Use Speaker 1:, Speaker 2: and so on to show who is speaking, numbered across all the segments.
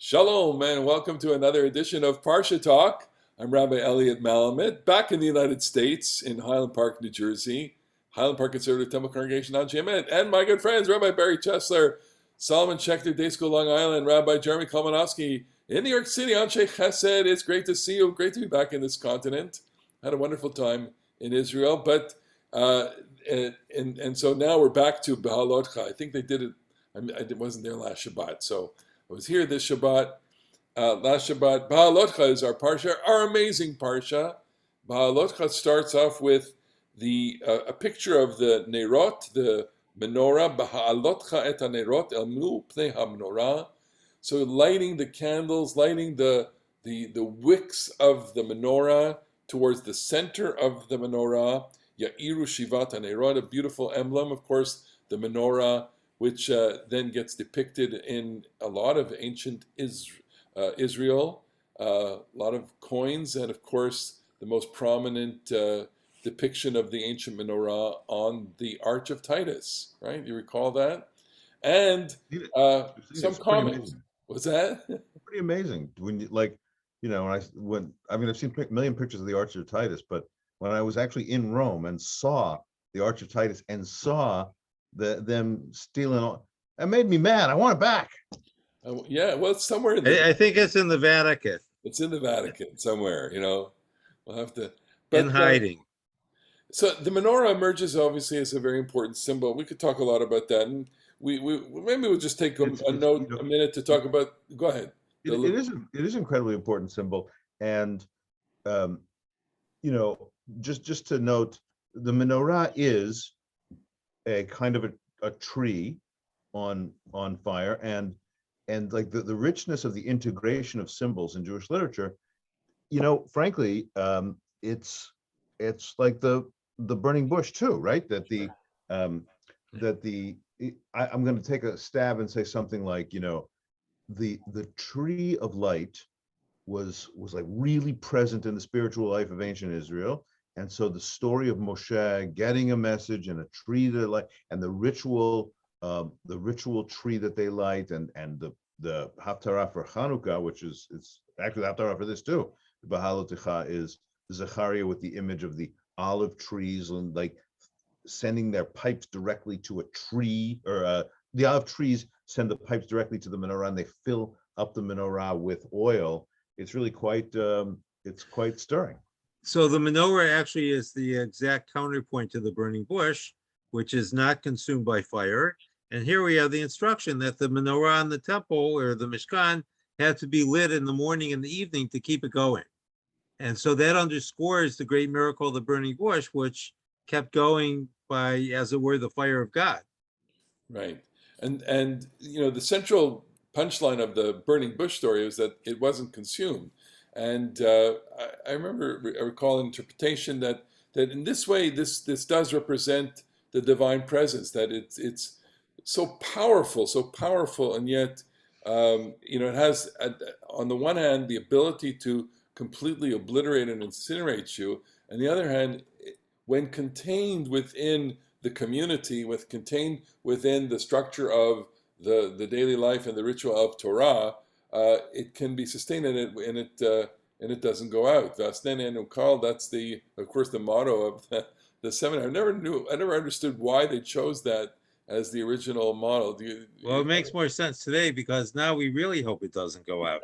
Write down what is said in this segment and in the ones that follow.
Speaker 1: Shalom, and welcome to another edition of Parsha Talk. I'm Rabbi Elliot Malamet, back in the United States in Highland Park, New Jersey, Highland Park Conservative Temple Congregation on Shemet, and my good friends, Rabbi Barry Chesler, Solomon Schechter, Day School, Long Island, Rabbi Jeremy Kalmanowski in New York City on Sheikh Chesed. It's great to see you. Great to be back in this continent. Had a wonderful time in Israel, but so now we're back to Beha'alotkha. I think they did it. I wasn't there last Shabbat, so I was here this Shabbat. Last Shabbat, Beha'alotkha is our parsha, our amazing parsha. Beha'alotkha starts off with a picture of the Nerot, the Menorah. Beha'alotkha et Nerot el mu pnei ha-menorah. So lighting the candles, lighting the wicks of the menorah towards the center of the menorah. Ya'iru shivat ha-nerot, a beautiful emblem, of course, the menorah, which then gets depicted in a lot of ancient Israel, a lot of coins, and of course the most prominent depiction of the ancient menorah on the Arch of Titus, right? You recall that? And some comments. What's that?
Speaker 2: Pretty amazing. When you I've seen a million pictures of the Arch of Titus, but when I was actually in Rome and saw the Arch of Titus and saw them stealing all, that made me mad. I want it back.
Speaker 1: Yeah, well, it's somewhere in
Speaker 3: I think it's in the Vatican.
Speaker 1: It's in the Vatican somewhere, We'll have to...
Speaker 3: in hiding.
Speaker 1: So the menorah emerges obviously as a very important symbol. We could talk a lot about that, and we maybe we'll just take a minute to talk about. Go ahead.
Speaker 2: It is an incredibly important symbol, and just to note, the menorah is a kind of a tree on fire, and like the richness of the integration of symbols in Jewish literature, frankly, it's like the burning bush too, right? I'm going to take a stab and say something like, the tree of light was like really present in the spiritual life of ancient Israel. And so the story of Moshe getting a message and a tree to light, and the ritual tree that they light, and the Haftarah for Chanukah, which it's actually the Haftarah for this too. The Beha'alotkha is Zechariah with the image of the olive trees, and like sending their pipes directly to a tree, or the olive trees send the pipes directly to the menorah, and they fill up the menorah with oil. It's really quite stirring.
Speaker 3: So the menorah actually is the exact counterpoint to the burning bush, which is not consumed by fire. And here we have the instruction that the menorah in the temple or the Mishkan had to be lit in the morning and the evening to keep it going. And so that underscores the great miracle of the burning bush, which kept going by, as it were, the fire of God. Right.
Speaker 1: And the central punchline of the burning bush story is that it wasn't consumed. And I recall an interpretation that in this way, this does represent the divine presence, that it's so powerful, and yet, it has, on the one hand, the ability to completely obliterate and incinerate you. On the other hand, when contained within the community, contained within the structure of the daily life and the ritual of Torah, it can be sustained, and it doesn't go out. That's of course the motto of the seminar. I never understood why they chose that as the original model.
Speaker 3: Well, it makes more sense today, because now we really hope it doesn't go out.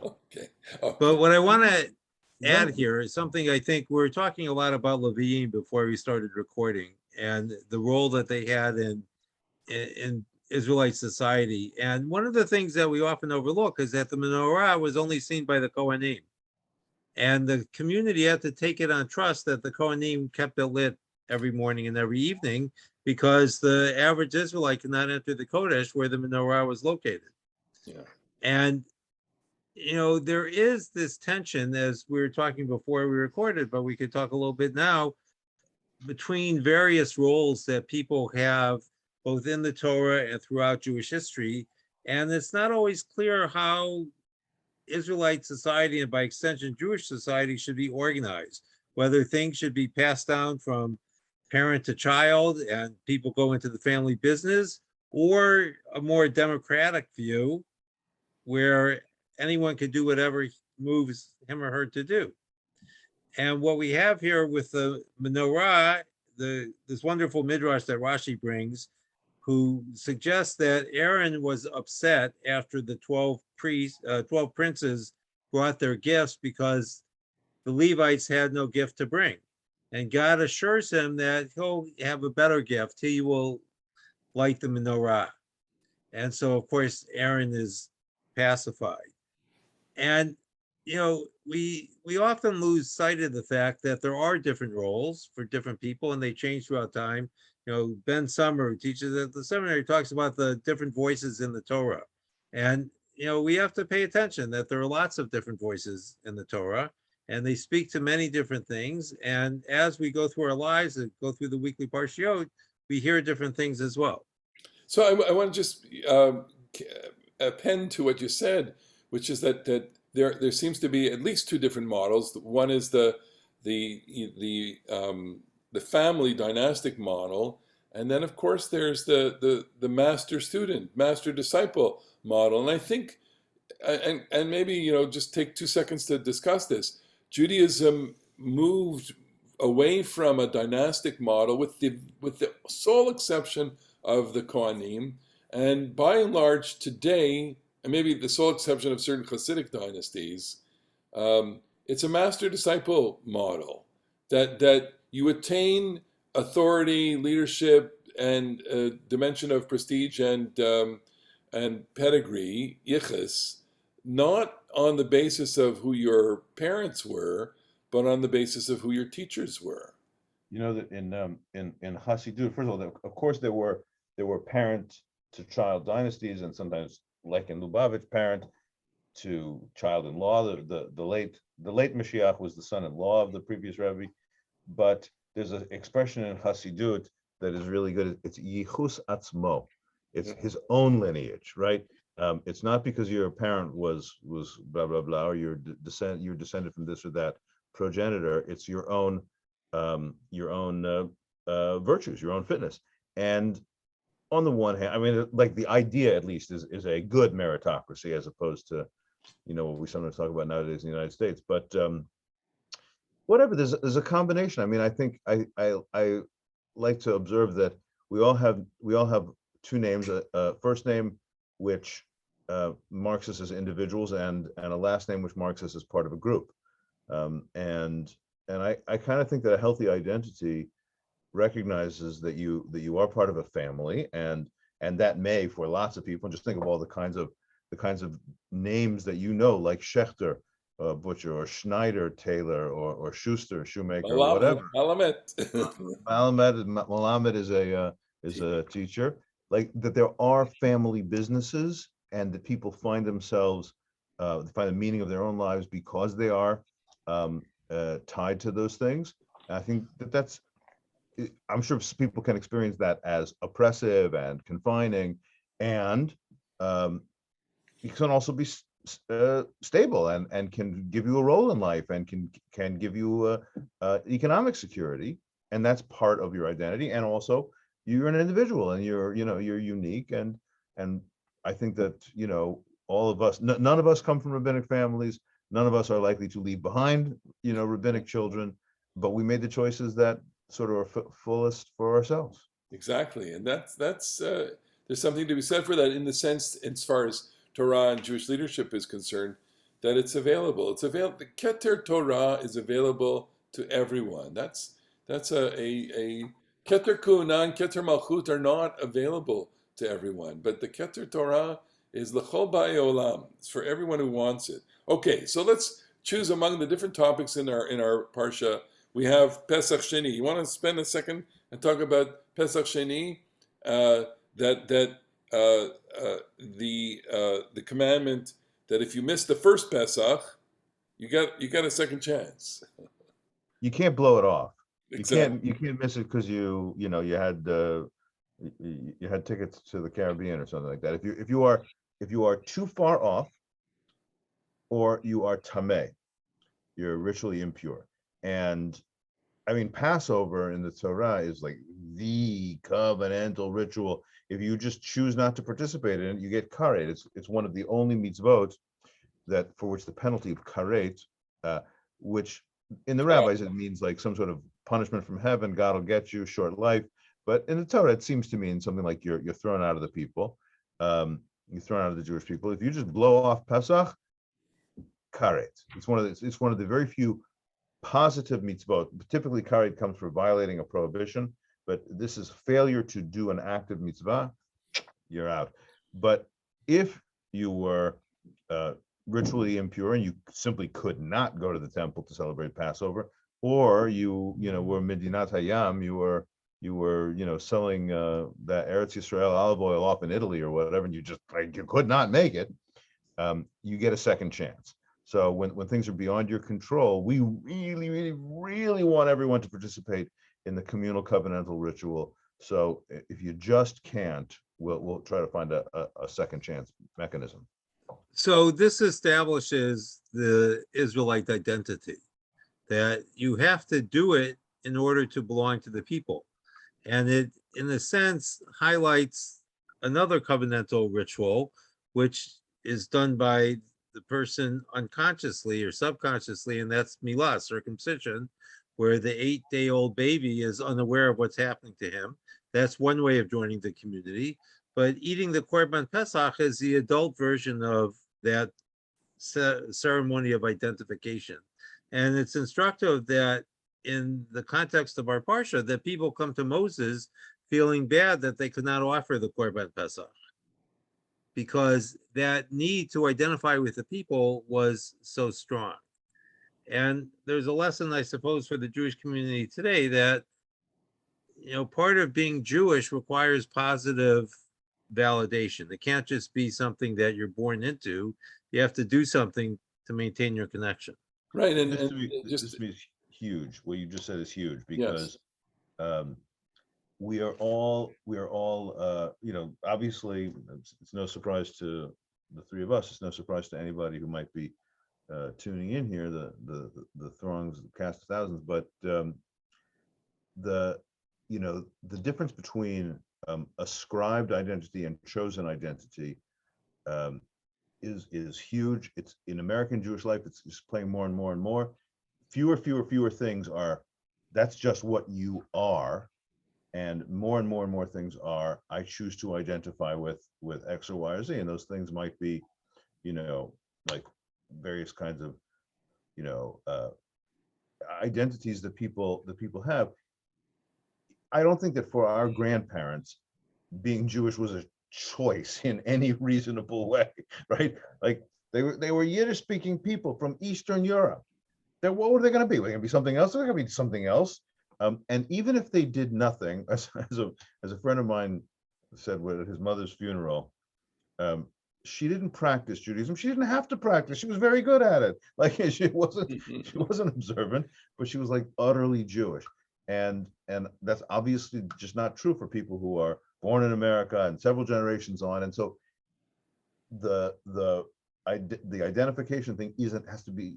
Speaker 1: Okay.
Speaker 3: But what I want to add here is something. I think we're talking a lot about Levites before we started recording, and the role that they had in Israelite society. And one of the things that we often overlook is that the menorah was only seen by the Kohanim, and the community had to take it on trust that the Kohanim kept it lit every morning and every evening, because the average Israelite could not enter the Kodesh where the menorah was located.
Speaker 1: Yeah.
Speaker 3: And there is this tension, as we were talking before we recorded, but we could talk a little bit now, between various roles that people have both in the Torah and throughout Jewish history. And it's not always clear how Israelite society, and by extension Jewish society, should be organized, whether things should be passed down from parent to child and people go into the family business, or a more democratic view where anyone can do whatever moves him or her to do. And what we have here with the menorah, this wonderful midrash that Rashi brings, who suggests that Aaron was upset after the 12 princes brought their gifts because the Levites had no gift to bring. And God assures him that he'll have a better gift. He will light the menorah. And so, of course, Aaron is pacified. And we often lose sight of the fact that there are different roles for different people, and they change throughout time. Ben Summer, who teaches at the seminary, talks about the different voices in the Torah, and we have to pay attention that there are lots of different voices in the Torah, and they speak to many different things. And as we go through our lives and go through the weekly parshiot, we hear different things as well.
Speaker 1: So I want to just append to what you said, which is that there seems to be at least two different models. One is the family dynastic model, and then of course there's the master student, master disciple model. And I think, and maybe just take 2 seconds to discuss this. Judaism moved away from a dynastic model with the sole exception of the Kohanim, and by and large today, and maybe the sole exception of certain Hasidic dynasties, it's a master-disciple model that you attain authority, leadership, and a dimension of prestige and pedigree, yichus, not on the basis of who your parents were, but on the basis of who your teachers were.
Speaker 2: That in Hasidut, first of all, of course there were parent to child dynasties, and sometimes, like in Lubavitch, parent to child-in-law. The late Mashiach was the son-in-law of the previous Rebbe, but there's an expression in Hasidut that is really good. It's yichus atzmo. It's his own lineage, right? It's not because your parent was blah blah blah, or you're descended from this or that progenitor. It's your own virtues, your own fitness. And on the one hand, I mean, like the idea at least is a good meritocracy, as opposed to what we sometimes talk about nowadays in the United States. But whatever, there's a combination. I mean, I think I like to observe that we all have two names, a first name which marks us as individuals, and a last name which marks us as part of a group. And I kind of think that a healthy identity recognizes that you are part of a family, and that may, for lots of people, just think of all the kinds of names that like Schechter, butcher, or Schneider, tailor, or Schuster, shoemaker, or whatever. Malamed is a teacher. Like that, there are family businesses, and that people find themselves find the meaning of their own lives because they are tied to those things. And I think that's. I'm sure people can experience that as oppressive and confining, and it can also be stable and can give you a role in life, and can give you economic security, and that's part of your identity. And also, you're an individual, and you're unique, and I think that all of us, none of us come from rabbinic families. None of us are likely to leave behind rabbinic children, but we made the choices that sort of are fullest for ourselves.
Speaker 1: Exactly, and that's there's something to be said for that, in the sense, as far as Torah and Jewish leadership is concerned, that it's available. It's available. The Keter Torah is available to everyone. That's a Keter Kuna and Keter Malchut are not available to everyone, but the Keter Torah is L'chol Ba'ei Olam. It's for everyone who wants it. Okay, so let's choose among the different topics in our parsha. We have Pesach Sheni. You want to spend a second and talk about Pesach Sheni? The commandment that if you miss the first Pesach, you got a second chance.
Speaker 2: You can't blow it off.
Speaker 1: Exactly.
Speaker 2: You can't miss it because you had tickets to the Caribbean or something like that. If you are too far off, or you are tameh, you're ritually impure. And I mean, Passover in the Torah is like the covenantal ritual. If you just choose not to participate in it, you get karet. It's one of the only mitzvot that for which the penalty of karet, which in the rabbis it means like some sort of punishment from heaven. God will get you, short life. But in the Torah, it seems to mean something like you're thrown out of the people. You're thrown out of the Jewish people. If you just blow off Pesach, karet. It's one of the very few positive mitzvot. Typically, karet comes for violating a prohibition, but this is failure to do an active mitzvah. You're out. But if you were ritually impure and you simply could not go to the temple to celebrate Passover, or you were Medinat Hayam, you were selling that Eretz Yisrael olive oil off in Italy or whatever, and you could not make it, you get a second chance. So when things are beyond your control, we really, really, really want everyone to participate in the communal covenantal ritual. So if you just can't, we'll try to find a second chance mechanism.
Speaker 3: So this establishes the Israelite identity, that you have to do it in order to belong to the people. And it, in a sense, highlights another covenantal ritual, which is done by the person unconsciously or subconsciously, and that's milah, circumcision, where the 8-day-old baby is unaware of what's happening to him. That's one way of joining the community. But eating the Korban Pesach is the adult version of that ceremony of identification. And it's instructive that in the context of our Parsha, that people come to Moses feeling bad that they could not offer the Korban Pesach, because that need to identify with the people was so strong. And there's a lesson, I suppose, for the Jewish community today that, part of being Jewish requires positive validation. It can't just be something that you're born into. You have to do something to maintain your connection.
Speaker 1: Right,
Speaker 2: This to me is huge. What you just said is huge, because we are all obviously it's no surprise to the three of us. It's no surprise to anybody who might be tuning in here, the throngs, the cast of thousands. But the difference between ascribed identity and chosen identity is huge. It's in American Jewish life. It's just playing more and more and more. Fewer things are. That's just what you are, and more things are. I choose to identify with X or Y or Z, and those things might be, like various kinds of, identities that people have. I don't think that for our grandparents, being Jewish was a choice in any reasonable way, right? Like they were Yiddish speaking people from Eastern Europe. What were they going to be? Were they going to be something else? They're going to be something else. And even if they did nothing, as a friend of mine said at his mother's funeral, she didn't practice Judaism. She didn't have to practice. She was very good at it. Like she wasn't observant, but she was like utterly Jewish. And that's obviously just not true for people who are born in America and several generations on. And so the identification thing has to be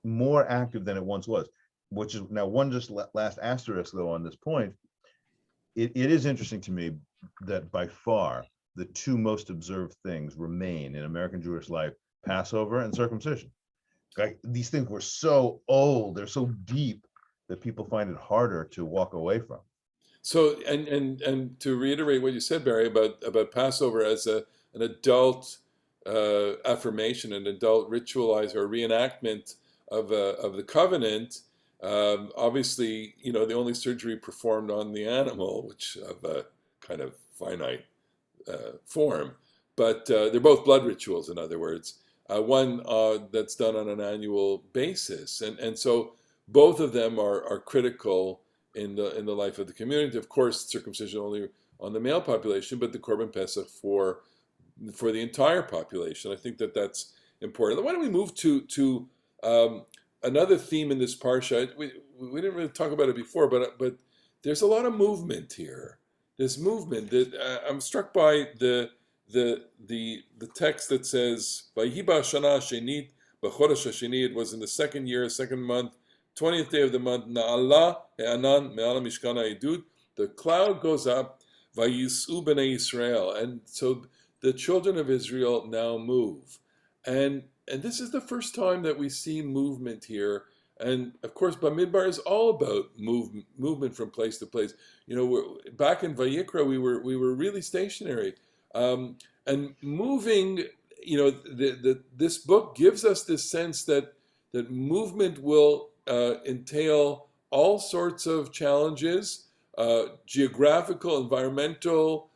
Speaker 2: more active than it once was, which is now one just last asterisk though on this point. It is interesting to me that by far the two most observed things remain in American Jewish life: Passover and circumcision. Like, these things were so old, they're so deep that people find it harder to walk away from.
Speaker 1: So, and to reiterate what you said, Barry, about Passover as an adult affirmation, an adult ritualized or reenactment of the covenant. Obviously, the only surgery performed on the animal, which of a kind of finite form, but they're both blood rituals. In other words, one that's done on an annual basis, and so both of them are critical in the life of the community. Of course, circumcision only on the male population, but the Korban Pesach for the entire population. I think that's important. Why don't we move to another theme in this parsha? We didn't really talk about it before, but there's a lot of movement here. This movement that I'm struck by the text that says Vayhi b'hashana hashenit b'chodesh hasheni. It was in the second year, second month, 20th day of the month. Na'ala he'anan me'al mishkan ha'edut. The cloud goes up Vayis'u b'nei Israel. And so the children of Israel now move. And this is the first time that we see movement here. And of course, Bamidbar is all about movement from place to place. Back in Vayikra, we were really stationary, and moving. This book gives us this sense that movement will entail all sorts of challenges, geographical, environmental,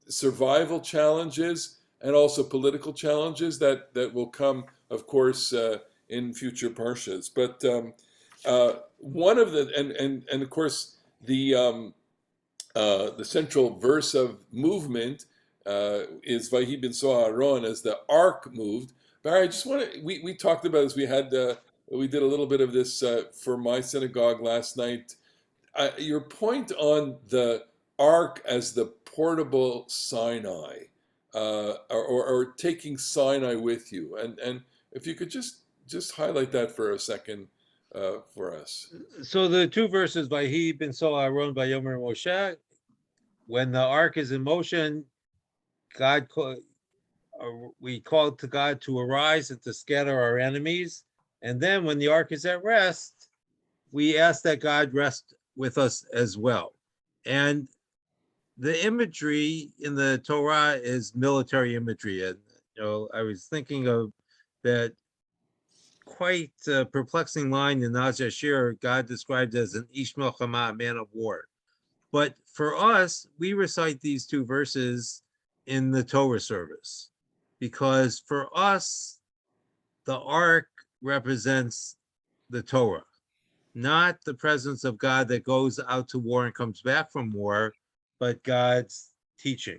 Speaker 1: survival challenges, and also political challenges that will come, of course, in future parshas. But one of the and of course the central verse of movement is Vahi bin So Aaron as the ark moved. Barry, I just want to we talked about this. We did a little bit of this for my synagogue last night. Your point on the ark as the portable Sinai, or taking Sinai with you, and if you could just highlight that for a second for us.
Speaker 3: So the two verses by He bin So Aaron by Yomer Moshe, when the ark is in motion, we call to God to arise and to scatter our enemies. And then when the ark is at rest, we ask that God rest with us as well. And the imagery in the Torah is military imagery. And I was thinking of that quite perplexing line in Naz Yashir, God described as an Ish Melchama, a man of war. But for us, we recite these two verses in the Torah service, because for us, the ark represents the Torah, not the presence of God that goes out to war and comes back from war, but God's teaching.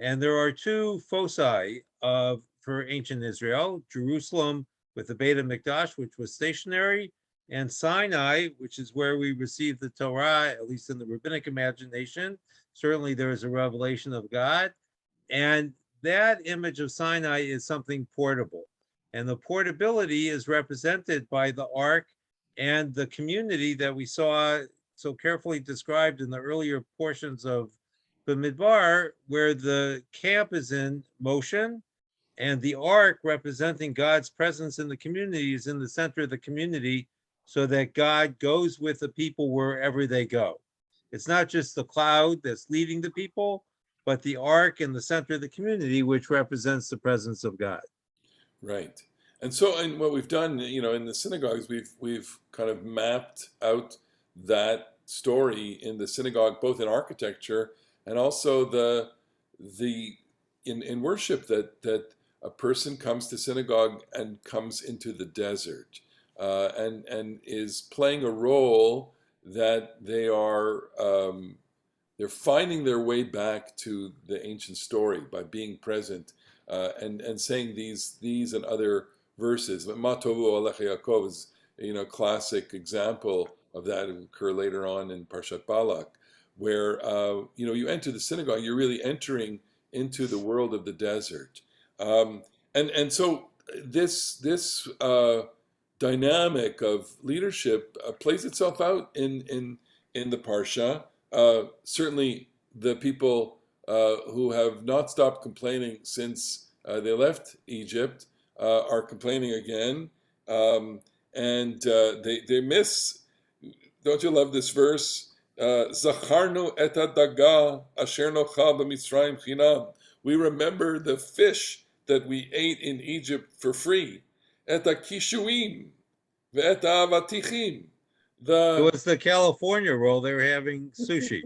Speaker 3: And there are two foci for ancient Israel: Jerusalem with the Beit HaMikdash, which was stationary, and Sinai, which is where we receive the Torah, at least in the rabbinic imagination. Certainly there is a revelation of God. And that image of Sinai is something portable. And the portability is represented by the ark and the community that we saw so carefully described in the earlier portions of the Midbar, where the camp is in motion and the ark representing God's presence in the community is in the center of the community, so that God goes with the people wherever they go. It's not just the cloud that's leading the people, but the ark in the center of the community, which represents the presence of God.
Speaker 1: Right. And so, and what we've done, in the synagogues, we've kind of mapped out that story in the synagogue, both in architecture and also in worship, that a person comes to synagogue and comes into the desert, and is playing a role that they're finding their way back to the ancient story by being present, and saying these and other verses. Ma tovu alecha Yaakov is a classic example of that. It will occur later on in Parshat Balak, where you enter the synagogue, you're really entering into the world of the desert, and so this dynamic of leadership plays itself out in the parsha. Certainly, the people who have not stopped complaining since they left Egypt are complaining again, and they miss. Don't you love this verse? Zacharnu et hadaga asher nochal b'Mitzrayim chinam. We remember the fish that we ate in Egypt for free. Et hakishuim ve'et ha'avatichim.
Speaker 3: It was the California roll. They were having sushi.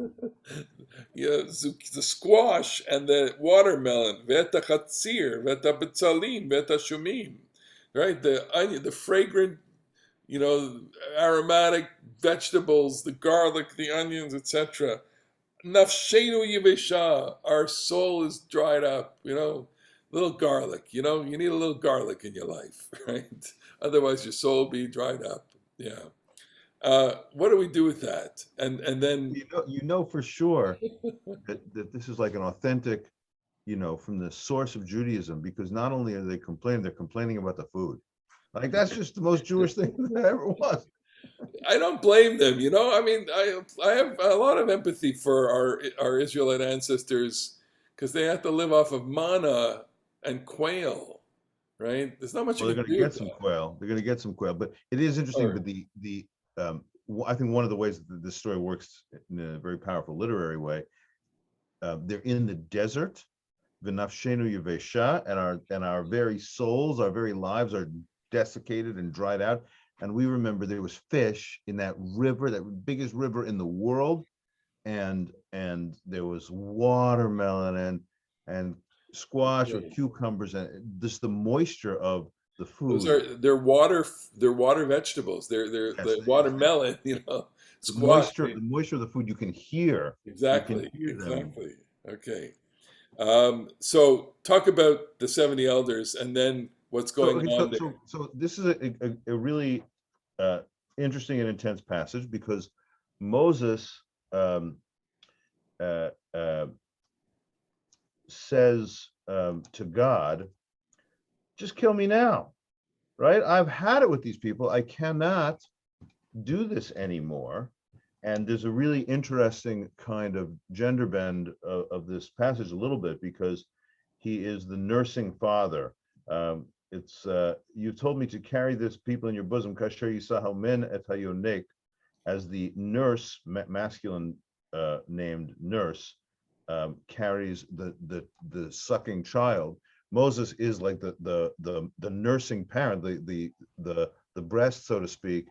Speaker 1: The squash and the watermelon, ve'et hachatzir, ve'et habetzalim, ve'et hashumim. Right, the onion, the fragrant, aromatic vegetables, the garlic, the onions, etc. Nafshenu yivesha, our soul is dried up. Little garlic. You need a little garlic in your life, right? Otherwise, your soul will be dried up. Yeah. What do we do with that? And then
Speaker 2: for sure that this is like an authentic, from the source of Judaism, because not only are they complaining, they're complaining about the food. Like, that's just the most Jewish thing that ever was.
Speaker 1: I don't blame them. I mean, I have a lot of empathy for our Israelite ancestors because they have to live off of manna and quail, right? There's not much
Speaker 2: Well,
Speaker 1: you
Speaker 2: they're
Speaker 1: can
Speaker 2: going to
Speaker 1: do
Speaker 2: get
Speaker 1: with
Speaker 2: some
Speaker 1: that.
Speaker 2: quail. They're going to get some quail, but it is interesting.
Speaker 1: Or
Speaker 2: But I think one of the ways that this story works in a very powerful literary way, they're in the desert, v'nafshenu yevesha, and our very souls, our very lives are desiccated and dried out. And we remember there was fish in that river, that biggest river in the world, and there was watermelon and squash or
Speaker 1: okay.
Speaker 2: cucumbers, and just the moisture of the
Speaker 1: Those
Speaker 2: food.
Speaker 1: are they're water vegetables. They're
Speaker 2: Yes,
Speaker 1: the watermelon, squash.
Speaker 2: the moisture of the food, you can
Speaker 1: Exactly,
Speaker 2: hear them.
Speaker 1: exactly. Okay. So talk about the 70 elders and then what's
Speaker 2: So,
Speaker 1: going
Speaker 2: okay,
Speaker 1: on there.
Speaker 2: so this is a really uh, interesting and intense passage because Moses um, uh, uh, says to God, just kill me now, right? I've had it with these people. I cannot do this anymore. And there's a really interesting kind of gender bend of this passage a little bit because he is the nursing father. It's you told me to carry this people in your bosom, kasher yisahu min et hayonek, as the nurse, masculine named nurse, carries the sucking child. Moses is like the nursing parent, the breast, so to speak.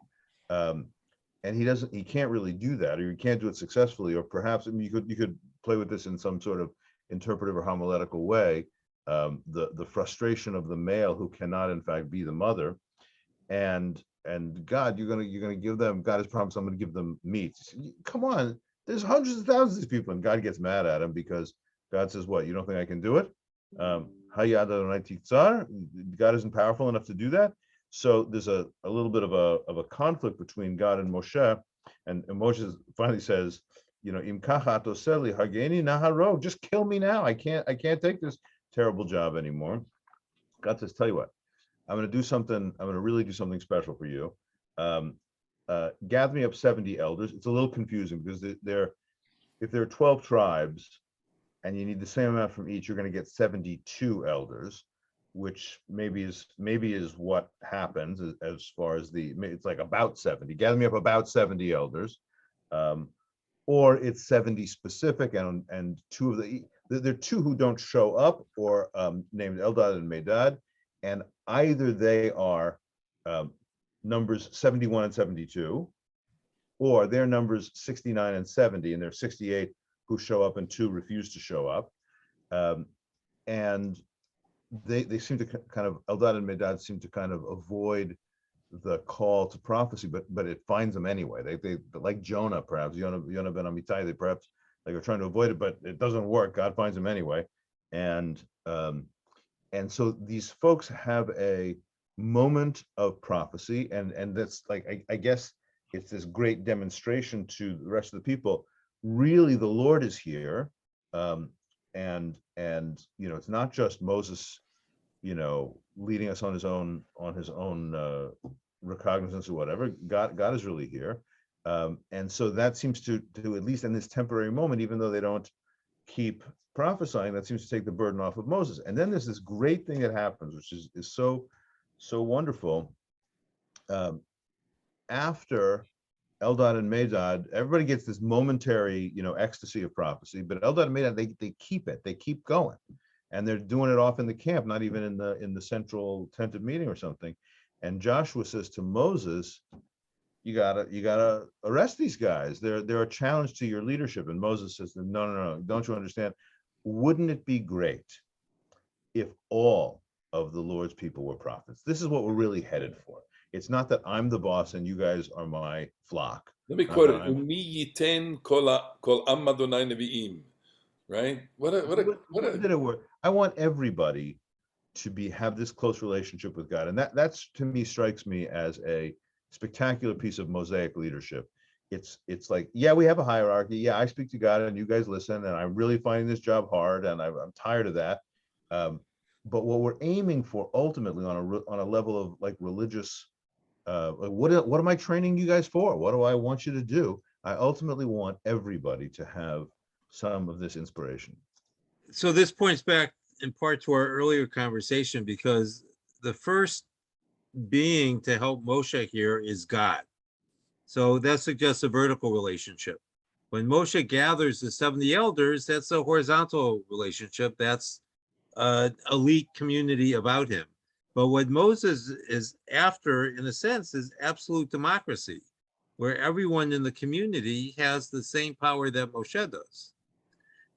Speaker 2: Um, and he can't really do that, or he can't do it successfully, or perhaps, I mean, you could play with this in some sort of interpretive or homiletical way. The frustration of the male who cannot in fact be the mother, and God, you're gonna give them. God has promised, I'm gonna give them meat. Come on, there's hundreds of thousands of these people, and God gets mad at him because God says, "What? You don't think I can do it? Hayad Adonai Titzar." God isn't powerful enough to do that. So there's a little bit of a conflict between God and Moshe, and Moshe finally says, Im kachat oseli hageni naharo, just kill me now. I can't take this terrible job anymore. God says, tell you what, I'm going to do something. I'm going to really do something special for you. Gather me up 70 elders. It's a little confusing because if there are 12 tribes and you need the same amount from each, you're going to get 72 elders, which maybe is what happens as far as it's like about 70. Gather me up about 70 elders, or it's 70 specific, and two of there are two who don't show up, or named Eldad and Medad, and either they are numbers 71 and 72, or they're numbers 69 and 70, and there's 68 who show up and two refuse to show up. And they seem to kind of, Eldad and Medad seem to kind of avoid the call to prophecy, but it finds them anyway. They like Jonah, perhaps Jonah ben Amittai, they perhaps like are trying to avoid it, but it doesn't work. God finds them anyway. And so these folks have a moment of prophecy, and that's like, I guess it's this great demonstration to the rest of the people. Really, the Lord is here, and it's not just Moses, leading us on his own recognizance or whatever. God is really here, and so that seems to at least in this temporary moment, even though they don't keep prophesying, that seems to take the burden off of Moses. And then there's this great thing that happens, which is so wonderful. After Eldad and Medad, everybody gets this momentary, ecstasy of prophecy, but Eldad and Medad, they keep it, they keep going, and they're doing it off in the camp, not even in the central tent of meeting or something. And Joshua says to Moses, you gotta arrest these guys. They're a challenge to your leadership. And Moses says, no, don't you understand? Wouldn't it be great if all of the Lord's people were prophets? This is what we're really headed for. It's not that I'm the boss and you guys are my flock.
Speaker 1: Let me
Speaker 2: Not
Speaker 1: quote
Speaker 2: that
Speaker 1: it.
Speaker 2: I'm
Speaker 1: Umi yiten kol am Adonai nevi'im. Right?
Speaker 2: what did it work? I want everybody to have this close relationship with God. And that's, to me, strikes me as a spectacular piece of Mosaic leadership. It's like, yeah, we have a hierarchy. Yeah, I speak to God and you guys listen, and I'm really finding this job hard, and I'm tired of that. But what we're aiming for ultimately on a level of like religious like, what am I training you guys for? What do I want you to do? I ultimately want everybody to have some of this inspiration.
Speaker 3: So this points back in part to our earlier conversation, because the first being to help Moshe here is God. So that suggests a vertical relationship. When Moshe gathers the 70 elders, that's a horizontal relationship. That's an elite community about him. But what Moses is after, in a sense, is absolute democracy, where everyone in the community has the same power that Moshe does.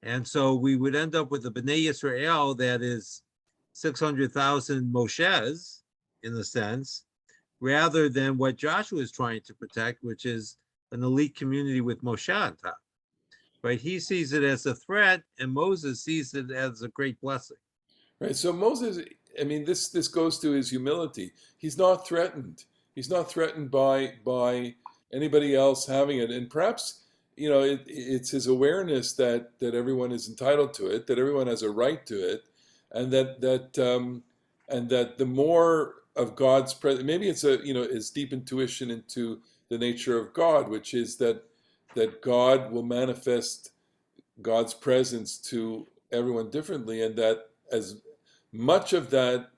Speaker 3: And so we would end up with a Bnei Yisrael that is 600,000 Moshes, in a sense, rather than what Joshua is trying to protect, which is an elite community with Moshe on top. Right? He sees it as a threat, and Moses sees it as a great blessing.
Speaker 1: Right. So Moses, I mean, this goes to his humility. He's not threatened. He's not threatened by anybody else having it. And perhaps, it's his awareness that everyone is entitled to it, that everyone has a right to it, and that the more of God's presence, maybe it's his deep intuition into the nature of God, which is that God will manifest God's presence to everyone differently, and that as much of that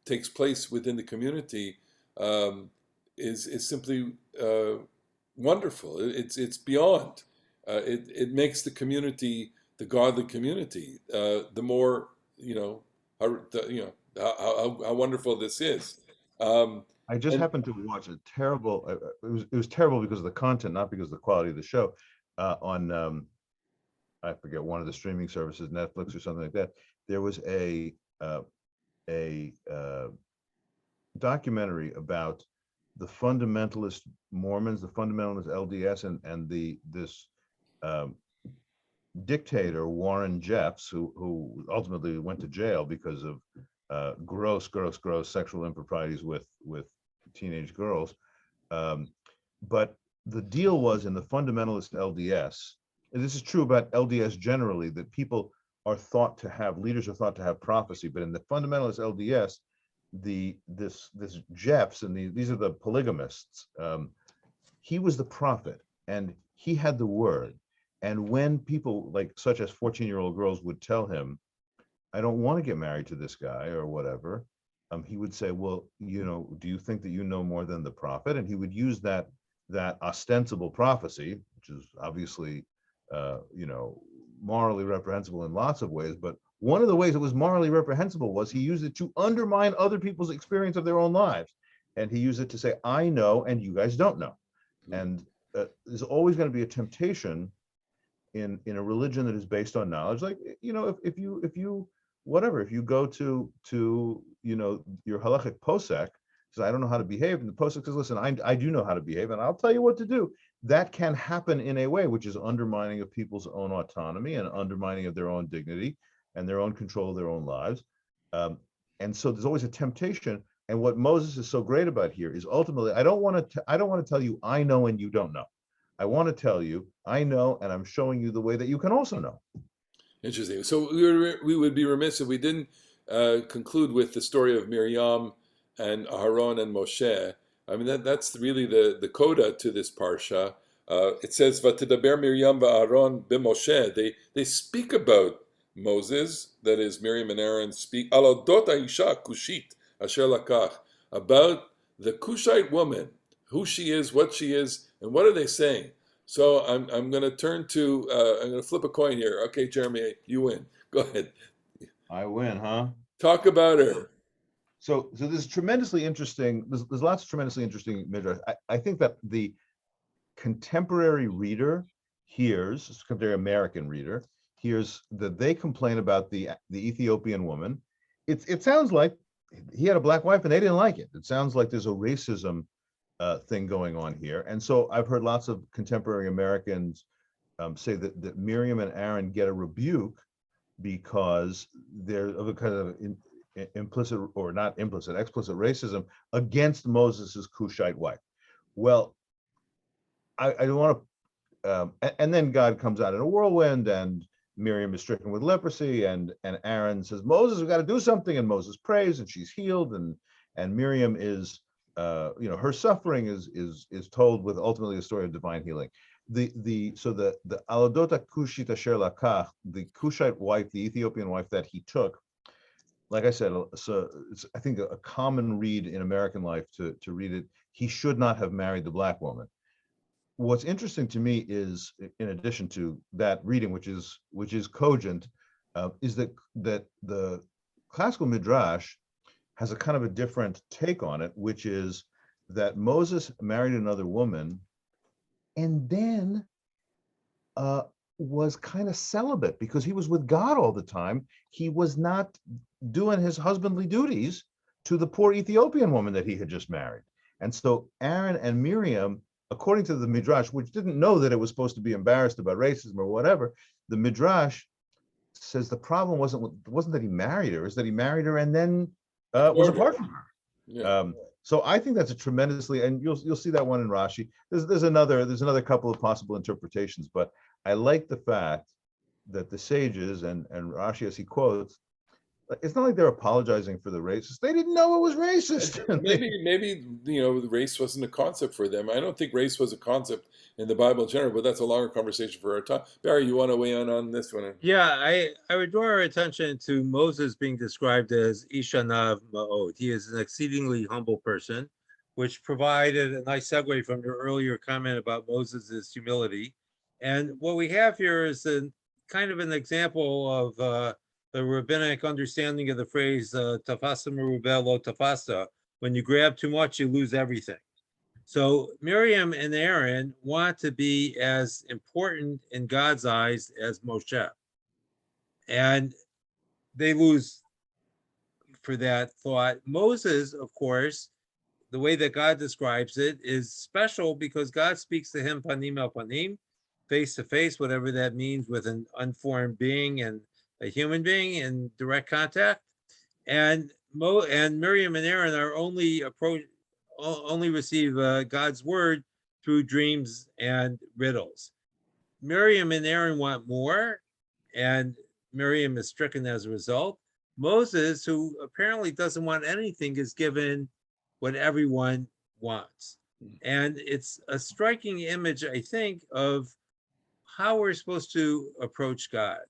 Speaker 1: takes place within the community is simply wonderful. It's beyond. It makes the community the godly community. The more how wonderful this is.
Speaker 2: I just
Speaker 1: And
Speaker 2: happened to watch a terrible. It was terrible because of the content, not because of the quality of the show. On I forget, one of the streaming services, Netflix or something like that. There was a documentary about the fundamentalist Mormons, the fundamentalist LDS, and this dictator Warren Jeffs, who ultimately went to jail because of gross sexual improprieties with teenage girls. But the deal was, in the fundamentalist LDS, and this is true about LDS generally, that leaders are thought to have prophecy, but in the fundamentalist LDS, this Jeffs, and these are the polygamists, he was the prophet and he had the word. And when people such as 14-year-old girls would tell him, I don't want to get married to this guy or whatever, he would say, well, do you think that you know more than the prophet? And he would use that ostensible prophecy, which is obviously morally reprehensible in lots of ways, but one of the ways it was morally reprehensible was he used it to undermine other people's experience of their own lives. And he used it to say, I know and you guys don't know. And there's always going to be a temptation in a religion that is based on knowledge. If you go to your halachic posek, says, I don't know how to behave, and the posek says, listen, I do know how to behave, and I'll tell you what to do. That can happen in a way which is undermining of people's own autonomy and undermining of their own dignity and their own control of their own lives. And so there's always a temptation. And what Moses is so great about here is ultimately, I don't want to tell you I know and you don't know. I want to tell you I know, and I'm showing you the way that you can also know.
Speaker 1: Interesting. So we would be remiss if we didn't conclude with the story of Miriam and Aharon and Moshe. I mean, that's really the coda to this parsha. It says, "Vatidaber Miriam va'Aaron b'Moshe." They speak about Moses, that is, Miriam and Aaron speak alodot ha'isha kushit asher lakach, about the Cushite woman, who she is, what she is, and what are they saying? So I'm going to turn to I'm going to flip a coin here. Okay, Jeremy, you win. Go ahead.
Speaker 2: I win, huh?
Speaker 1: Talk about her.
Speaker 2: So this is tremendously interesting. There's lots of tremendously interesting midrash. I think that the contemporary reader contemporary American reader hears that they complain about the Ethiopian woman. It sounds like he had a black wife and they didn't like it. It sounds like there's a racism thing going on here. And so I've heard lots of contemporary Americans say that Miriam and Aaron get a rebuke because they're of a kind of implicit or not implicit, explicit racism against Moses's Cushite wife. Well, I don't want to, and then God comes out in a whirlwind, and Miriam is stricken with leprosy, and Aaron says, Moses, we got to do something, and Moses prays, and she's healed, and Miriam is her suffering is told with ultimately a story of divine healing. The Alodota Kushit Asher Lakach, the Cushite wife, the Ethiopian wife that he took, like I said, so it's, I think, a common read in American life to read it. He should not have married the black woman. What's interesting to me is, in addition to that reading, which is cogent, is that the classical midrash has a kind of a different take on it, which is that Moses married another woman and then was kind of celibate because he was with God all the time. He was not doing his husbandly duties to the poor Ethiopian woman that he had just married. And so Aaron and Miriam, according to the Midrash, which didn't know that it was supposed to be embarrassed about racism or whatever, the Midrash says the problem wasn't that he married her, is that he married her and then was apart from her.
Speaker 1: Yeah.
Speaker 2: So I think that's a tremendously, and you'll see that one in Rashi. There's another couple of possible interpretations, but I like the fact that the sages and Rashi, as he quotes, it's not like they're apologizing for the racist. They didn't know it was racist.
Speaker 1: Maybe the race wasn't a concept for them. I don't think race was a concept in the Bible in general, but that's a longer conversation for our time. Barry, you want to weigh in on this one?
Speaker 3: Yeah, I would draw our attention to Moses being described as Ishanav Ma'od. He is an exceedingly humble person, which provided a nice segue from your earlier comment about Moses' humility. And what we have here is kind of an example of the rabbinic understanding of the phrase "tafasa merubah lo tafasa." When you grab too much, you lose everything. So Miriam and Aaron want to be as important in God's eyes as Moshe. And they lose for that thought. Moses, of course, the way that God describes it is special because God speaks to him panim el panim, face to face, whatever that means, with an unformed being and a human being in direct contact. And Miriam and Aaron are only receive God's word through dreams and riddles. Miriam and Aaron want more, and Miriam is stricken as a result. Moses, who apparently doesn't want anything, is given what everyone wants. And it's a striking image, I think, of how we're supposed to approach God.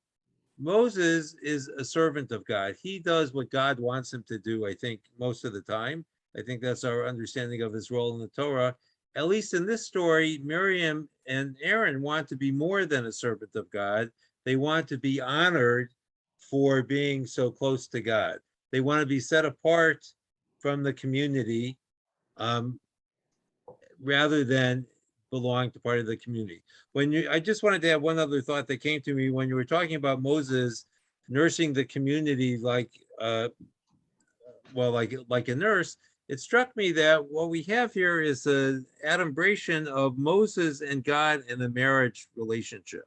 Speaker 3: Moses is a servant of God. He does what God wants him to do, I think, most of the time. I think that's our understanding of his role in the Torah. At least in this story, Miriam and Aaron want to be more than a servant of God. They want to be honored for being so close to God. They want to be set apart from the community rather than belong to part of the community. I just wanted to have one other thought that came to me when you were talking about Moses nursing the community like a nurse. It struck me that what we have here is an adumbration of Moses and God in a marriage relationship.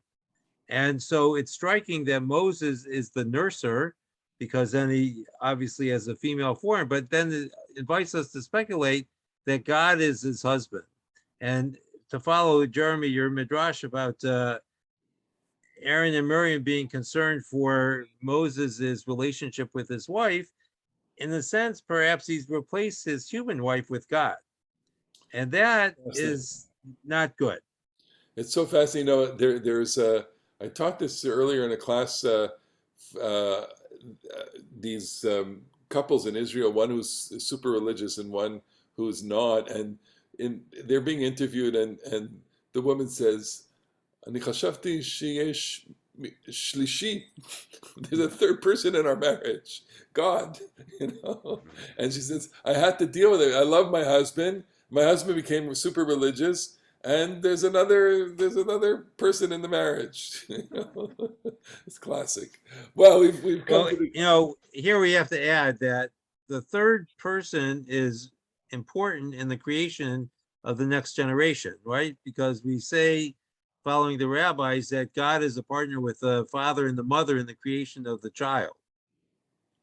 Speaker 3: And so it's striking that Moses is the nurser because then he obviously has a female form, but then it invites us to speculate that God is his husband. And to follow, Jeremy, your midrash about Aaron and Miriam being concerned for Moses's relationship with his wife, in a sense, perhaps he's replaced his human wife with God. And that is not good.
Speaker 1: It's so fascinating. There's I taught this earlier in a class. These couples in Israel, one who's super religious and one who's not, and they're being interviewed, and the woman says, "Ani chashavti sheyesh shlishi." There's a third person in our marriage, God, And she says, "I had to deal with it. I love my husband. My husband became super religious, and there's another person in the marriage." It's classic. Well, we've come to the...
Speaker 3: here we have to add that the third person is important in the creation of the next generation, right? Because we say, following the rabbis, that God is a partner with the father and the mother in the creation of the child.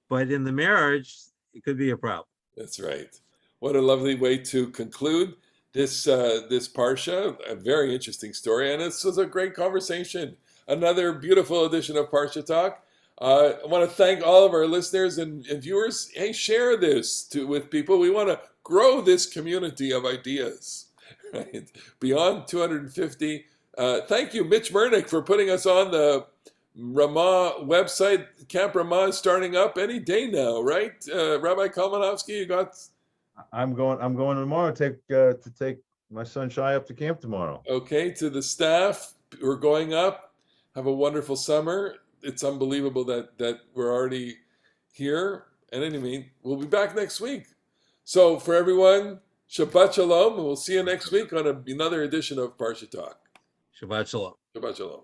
Speaker 3: But in the marriage, it could be a problem.
Speaker 1: That's right. What a lovely way to conclude this Parsha. A very interesting story, and this was a great conversation. Another beautiful edition of Parsha Talk. I want to thank all of our listeners and viewers. Hey, share this with people. We want to grow this community of ideas, right? Beyond 250. Thank you, Mitch Mernick, for putting us on the Ramah website. Camp Ramah is starting up any day now, right? Rabbi Kalmanovsky, you got...
Speaker 2: I'm going tomorrow to take my son Shai up to camp tomorrow.
Speaker 1: Okay, to the staff, we're going up. Have a wonderful summer. It's unbelievable that we're already here. And anyway, we'll be back next week. So for everyone, Shabbat Shalom, and we'll see you next week on another edition of Parasha Talk.
Speaker 3: Shabbat Shalom.
Speaker 1: Shabbat Shalom.